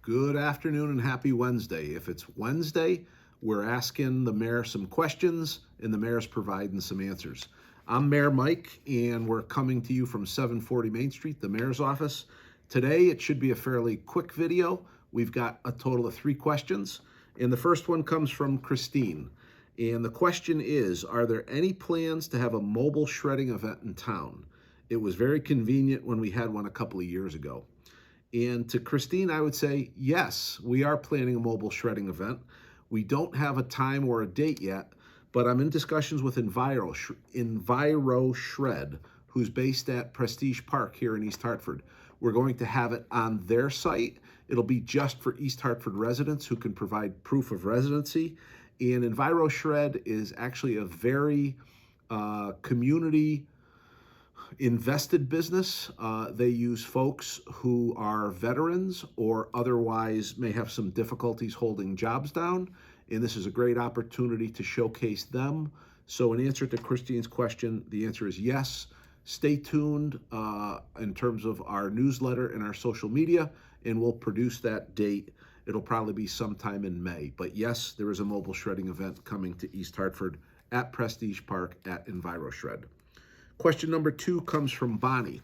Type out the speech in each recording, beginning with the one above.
Good afternoon and happy Wednesday. If it's Wednesday, we're asking the mayor some questions and the mayor's providing some answers. I'm Mayor Mike and we're coming to you from 740 Main Street, the mayor's office. Today, it should be a fairly quick video. We've got a total of 3 questions. And the first one comes from Christine. And the question is, are there any plans to have a mobile shredding event in town? It was very convenient when we had one a couple of years ago. And to Christine, I would say, yes, we are planning a mobile shredding event. We don't have a time or a date yet, but I'm in discussions with Enviro Shred, who's based at Prestige Park here in East Hartford. We're going to have it on their site. It'll be just for East Hartford residents who can provide proof of residency. And Enviro Shred is actually a very community invested business. They use folks who are veterans or otherwise may have some difficulties holding jobs down, and this is a great opportunity to showcase them. So in answer to Christine's question, the answer is yes. Stay tuned in terms of our newsletter and our social media, and we'll produce that date. It'll probably be sometime in May. But yes, there is a mobile shredding event coming to East Hartford at Prestige Park at Enviro Shred. Question number 2 comes from Bonnie,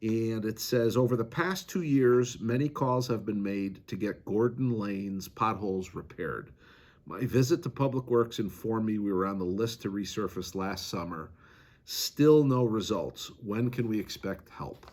and it says, over the past 2 years, many calls have been made to get Gordon Lane's potholes repaired. My visit to Public Works informed me we were on the list to resurface last summer. Still no results. When can we expect help?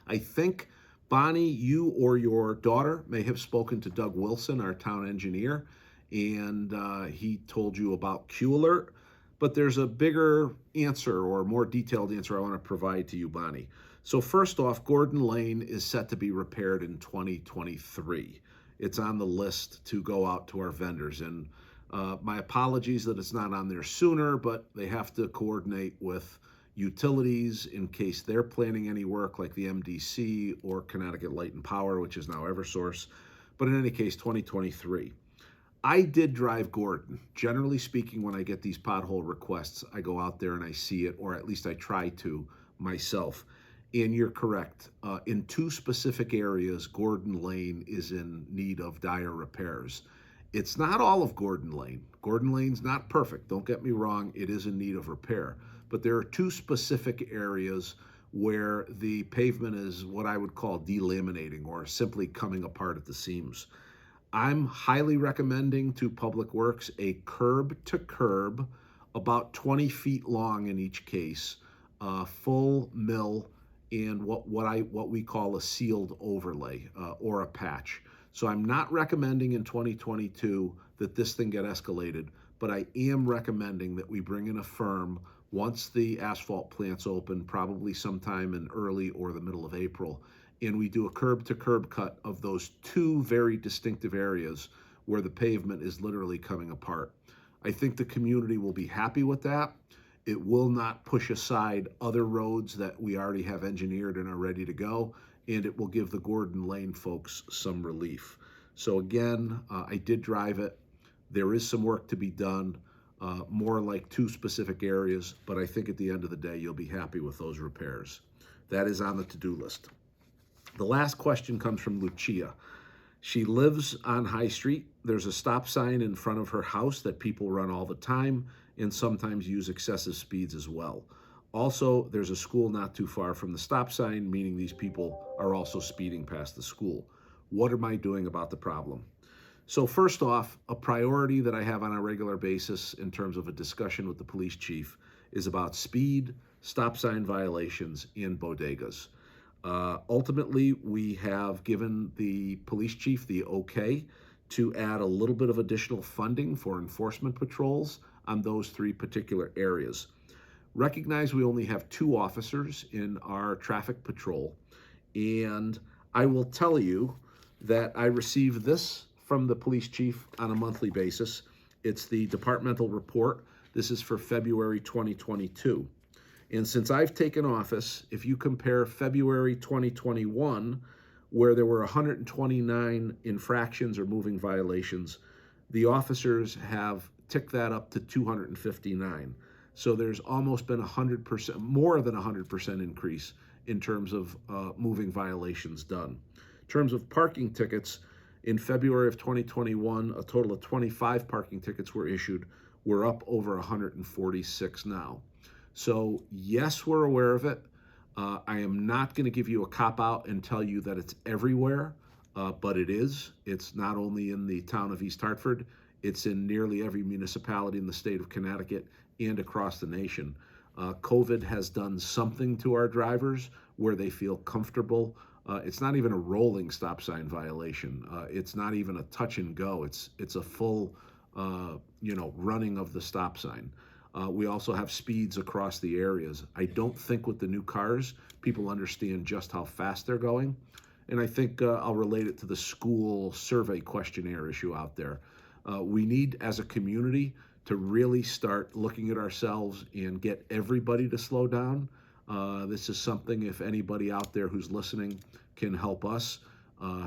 I think, Bonnie, you or your daughter may have spoken to Doug Wilson, our town engineer, and he told you about Q-Alert. But there's a bigger answer or more detailed answer I want to provide to you, Bonnie. So first off, Gordon Lane is set to be repaired in 2023. It's on the list to go out to our vendors. And my apologies that it's not on there sooner, but they have to coordinate with utilities in case they're planning any work like the MDC or Connecticut Light and Power, which is now Eversource. But in any case, 2023. I did drive Gordon. Generally speaking, when I get these pothole requests, I go out there and I see it, or at least I try to myself. And you're correct. In 2 specific areas, Gordon Lane is in need of dire repairs. It's not all of Gordon Lane. Gordon Lane's not perfect. Don't get me wrong. It is in need of repair. But there are 2 specific areas where the pavement is what I would call delaminating or simply coming apart at the seams. I'm highly recommending to Public Works a curb to curb, about 20 feet long in each case, full mill, and what we call a sealed overlay or a patch. So I'm not recommending in 2022 that this thing get escalated, but I am recommending that we bring in a firm once the asphalt plant's open, probably sometime in early or the middle of April, and we do a curb-to-curb cut of those 2 very distinctive areas where the pavement is literally coming apart. I think the community will be happy with that. It will not push aside other roads that we already have engineered and are ready to go, and it will give the Gordon Lane folks some relief. So again, I did drive it. There is some work to be done, more like 2 specific areas, but I think at the end of the day, you'll be happy with those repairs. That is on the to-do list. The last question comes from Lucia. She lives on High Street. There's a stop sign in front of her house that people run all the time and sometimes use excessive speeds as well. Also, there's a school not too far from the stop sign, meaning these people are also speeding past the school. What am I doing about the problem? So first off, a priority that I have on a regular basis in terms of a discussion with the police chief is about speed, stop sign violations, and bodegas. Ultimately, we have given the police chief the okay to add a little bit of additional funding for enforcement patrols on those 3 particular areas. Recognize we only have 2 officers in our traffic patrol, and I will tell you that I receive this from the police chief on a monthly basis. It's the departmental report. This is for February 2022. And since I've taken office, if you compare February 2021, where there were 129 infractions or moving violations, the officers have ticked that up to 259. So there's almost been 100%, more than 100% increase in terms of moving violations done. terms of parking tickets, in February of 2021, a total of 25 parking tickets were issued. We're up over 146 now. So yes, we're aware of it. I am not going to give you a cop-out and tell you that it's everywhere, but it is. It's not only in the town of East Hartford, it's in nearly every municipality in the state of Connecticut and across the nation. COVID has done something to our drivers where they feel comfortable. It's not even a rolling stop sign violation. It's not even a touch and go. It's a full, running of the stop sign. We also have speeds across the areas. I don't think with the new cars, people understand just how fast they're going. And I think I'll relate it to the school survey questionnaire issue out there. We need, as a community, to really start looking at ourselves and get everybody to slow down. This is something, if anybody out there who's listening can help us,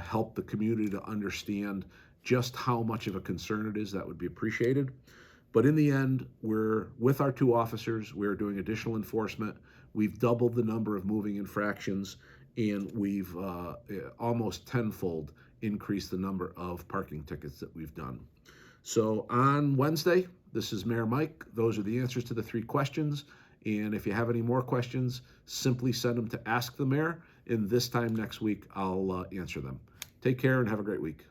help the community to understand just how much of a concern it is, that would be appreciated. But in the end, we're with our 2 officers, we're doing additional enforcement. We've doubled the number of moving infractions, and we've almost tenfold increased the number of parking tickets that we've done. So on Wednesday, this is Mayor Mike. Those are the answers to the 3 questions. And if you have any more questions, simply send them to Ask the Mayor. And this time next week, I'll answer them. Take care and have a great week.